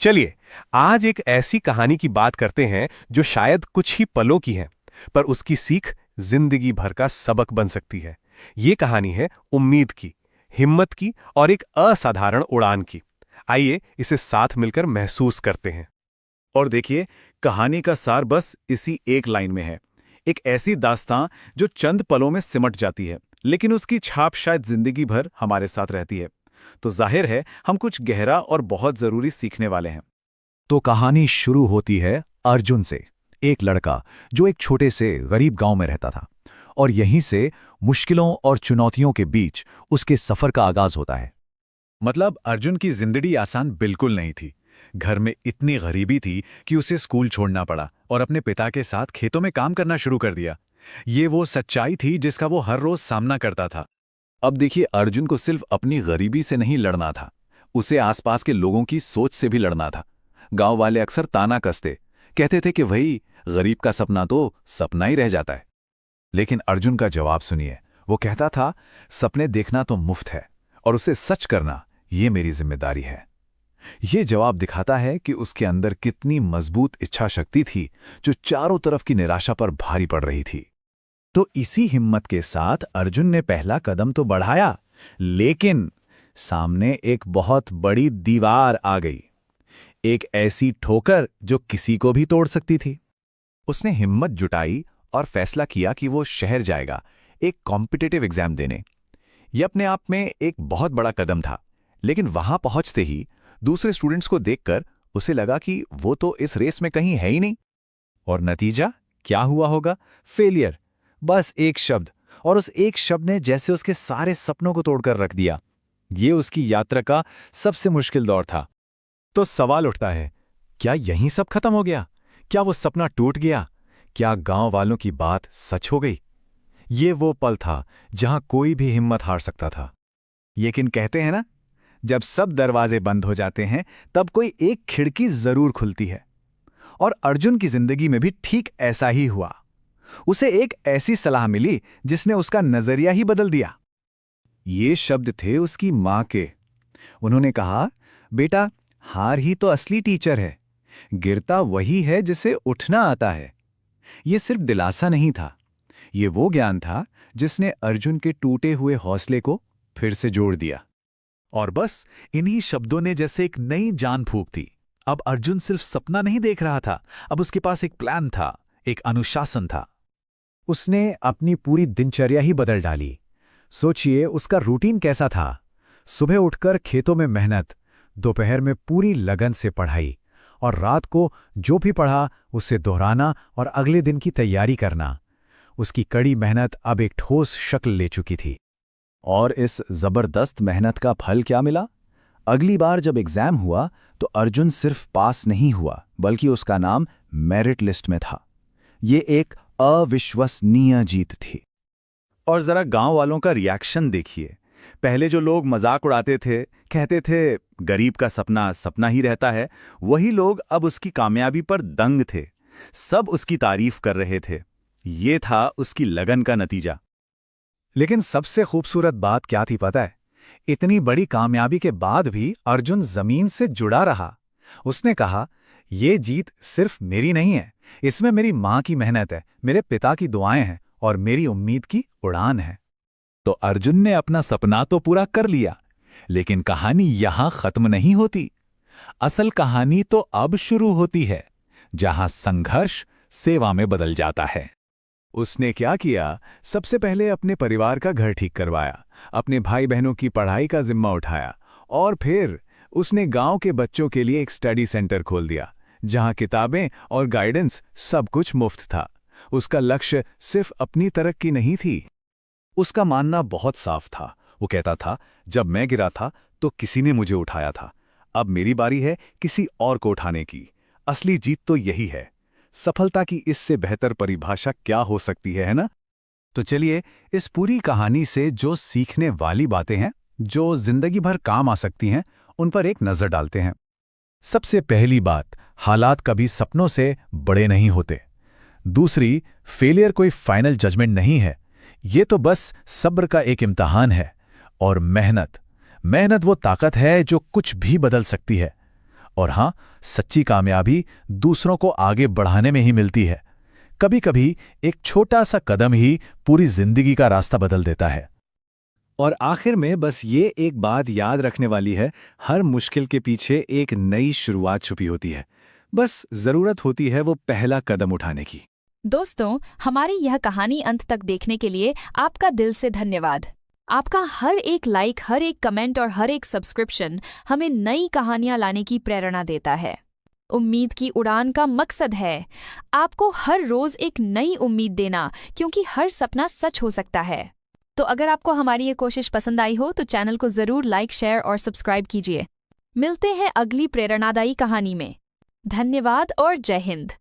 चलिए, आज एक ऐसी कहानी की बात करते हैं जो शायद कुछ ही पलों की है, पर उसकी सीख जिंदगी भर का सबक बन सकती है। ये कहानी है उम्मीद की, हिम्मत की और एक असाधारण उड़ान की। आइए इसे साथ मिलकर महसूस करते हैं। और देखिए, कहानी का सार बस इसी एक लाइन में है। एक ऐसी दास्तां जो चंद पलों में सिमट जाती है, लेकिन उसकी छाप शायद जिंदगी भर हमारे साथ रहती है। तो जाहिर है, हम कुछ गहरा और बहुत जरूरी सीखने वाले हैं। तो कहानी शुरू होती है अर्जुन से, एक लड़का जो एक छोटे से गरीब गांव में रहता था। और यहीं से मुश्किलों और चुनौतियों के बीच उसके सफर का आगाज होता है। मतलब अर्जुन की जिंदगी आसान बिल्कुल नहीं थी। घर में इतनी गरीबी थी कि उसे स्कूल छोड़ना पड़ा और अपने पिता के साथ खेतों में काम करना शुरू कर दिया। ये वो सच्चाई थी जिसका वो हर रोज सामना करता था। अब देखिए, अर्जुन को सिर्फ अपनी गरीबी से नहीं लड़ना था, उसे आसपास के लोगों की सोच से भी लड़ना था। गांव वाले अक्सर ताना कसते, कहते थे कि वही गरीब का सपना तो सपना ही रह जाता है। लेकिन अर्जुन का जवाब सुनिए। वो कहता था, सपने देखना तो मुफ्त है और उसे सच करना ये मेरी जिम्मेदारी है। ये जवाब दिखाता है कि उसके अंदर कितनी मजबूत इच्छा शक्ति थी, जो चारों तरफ की निराशा पर भारी पड़ रही थी। तो इसी हिम्मत के साथ अर्जुन ने पहला कदम तो बढ़ाया, लेकिन सामने एक बहुत बड़ी दीवार आ गई। एक ऐसी ठोकर जो किसी को भी तोड़ सकती थी। उसने हिम्मत जुटाई और फैसला किया कि वो शहर जाएगा, एक कॉम्पिटिटिव एग्जाम देने। यह अपने आप में एक बहुत बड़ा कदम था, लेकिन वहां पहुंचते ही दूसरे स्टूडेंट्स को देखकर उसे लगा कि वो तो इस रेस में कहीं है ही नहीं। और नतीजा क्या हुआ होगा? फेलियर। बस एक शब्द, और उस एक शब्द ने जैसे उसके सारे सपनों को तोड़कर रख दिया। ये उसकी यात्रा का सबसे मुश्किल दौर था। तो सवाल उठता है, क्या यहीं सब खत्म हो गया? क्या वो सपना टूट गया? क्या गांव वालों की बात सच हो गई? ये वो पल था जहां कोई भी हिम्मत हार सकता था। लेकिन कहते हैं ना, जब सब दरवाजे बंद हो जाते हैं तब कोई एक खिड़की जरूर खुलती है। और अर्जुन की जिंदगी में भी ठीक ऐसा ही हुआ। उसे एक ऐसी सलाह मिली जिसने उसका नजरिया ही बदल दिया। ये शब्द थे उसकी मां के। उन्होंने कहा, बेटा, हार ही तो असली टीचर है। गिरता वही है जिसे उठना आता है। ये सिर्फ दिलासा नहीं था, ये वो ज्ञान था जिसने अर्जुन के टूटे हुए हौसले को फिर से जोड़ दिया। और बस इन्हीं शब्दों ने जैसे एक नई जान फूंक दी। अब अर्जुन सिर्फ सपना नहीं देख रहा था, अब उसके पास एक प्लान था, एक अनुशासन था। उसने अपनी पूरी दिनचर्या ही बदल डाली। सोचिए, उसका रूटीन कैसा था। सुबह उठकर खेतों में मेहनत, दोपहर में पूरी लगन से पढ़ाई, और रात को जो भी पढ़ा उसे दोहराना और अगले दिन की तैयारी करना। उसकी कड़ी मेहनत अब एक ठोस शक्ल ले चुकी थी। और इस जबरदस्त मेहनत का फल क्या मिला? अगली बार जब एग्जाम हुआ तो अर्जुन सिर्फ पास नहीं हुआ, बल्कि उसका नाम मेरिट लिस्ट में था। ये एक अविश्वसनीय जीत थी। और जरा गांव वालों का रिएक्शन देखिए। पहले जो लोग मजाक उड़ाते थे, कहते थे गरीब का सपना सपना ही रहता है, वही लोग अब उसकी कामयाबी पर दंग थे। सब उसकी तारीफ कर रहे थे। ये था उसकी लगन का नतीजा। लेकिन सबसे खूबसूरत बात क्या थी पता है? इतनी बड़ी कामयाबी के बाद भी अर्जुन जमीन से जुड़ा रहा। उसने कहा, ये जीत सिर्फ मेरी नहीं है, इसमें मेरी मां की मेहनत है, मेरे पिता की दुआएं हैं और मेरी उम्मीद की उड़ान है। तो अर्जुन ने अपना सपना तो पूरा कर लिया, लेकिन कहानी यहां खत्म नहीं होती। असल कहानी तो अब शुरू होती है, जहां संघर्ष सेवा में बदल जाता है। उसने क्या किया? सबसे पहले अपने परिवार का घर ठीक करवाया, अपने भाई बहनों की पढ़ाई का जिम्मा उठाया, और फिर उसने गांव के बच्चों के लिए एक स्टडी सेंटर खोल दिया, जहां किताबें और गाइडेंस सब कुछ मुफ्त था। उसका लक्ष्य सिर्फ अपनी तरक्की नहीं थी। उसका मानना बहुत साफ था। वो कहता था, जब मैं गिरा था तो किसी ने मुझे उठाया था, अब मेरी बारी है किसी और को उठाने की। असली जीत तो यही है। सफलता की इससे बेहतर परिभाषा क्या हो सकती है ना? तो चलिए, इस पूरी कहानी से जो सीखने वाली बातें हैं, जो जिंदगी भर काम आ सकती हैं, उन पर एक नजर डालते हैं। सबसे पहली बात, हालात कभी सपनों से बड़े नहीं होते। दूसरी, फेलियर कोई फाइनल जजमेंट नहीं है, ये तो बस सब्र का एक इम्तिहान है। और मेहनत वो ताकत है जो कुछ भी बदल सकती है। और हाँ, सच्ची कामयाबी दूसरों को आगे बढ़ाने में ही मिलती है। कभी-कभी एक छोटा सा कदम ही पूरी जिंदगी का रास्ता बदल देता है। और आखिर में बस ये एक बात याद रखने वाली है, हर मुश्किल के पीछे एक नई शुरुआत छुपी होती है। बस जरूरत होती है वो पहला कदम उठाने की। दोस्तों, हमारी यह कहानी अंत तक देखने के लिए आपका दिल से धन्यवाद। आपका हर एक लाइक, हर एक कमेंट और हर एक सब्सक्रिप्शन हमें नई कहानियां लाने की प्रेरणा देता है। उम्मीद की उड़ान का मकसद है आपको हर रोज एक नई उम्मीद देना, क्योंकि हर सपना सच हो सकता है। तो अगर आपको हमारी ये कोशिश पसंद आई हो तो चैनल को जरूर लाइक, शेयर और सब्सक्राइब कीजिए। मिलते हैं अगली प्रेरणादायी कहानी में। धन्यवाद और जय हिंद।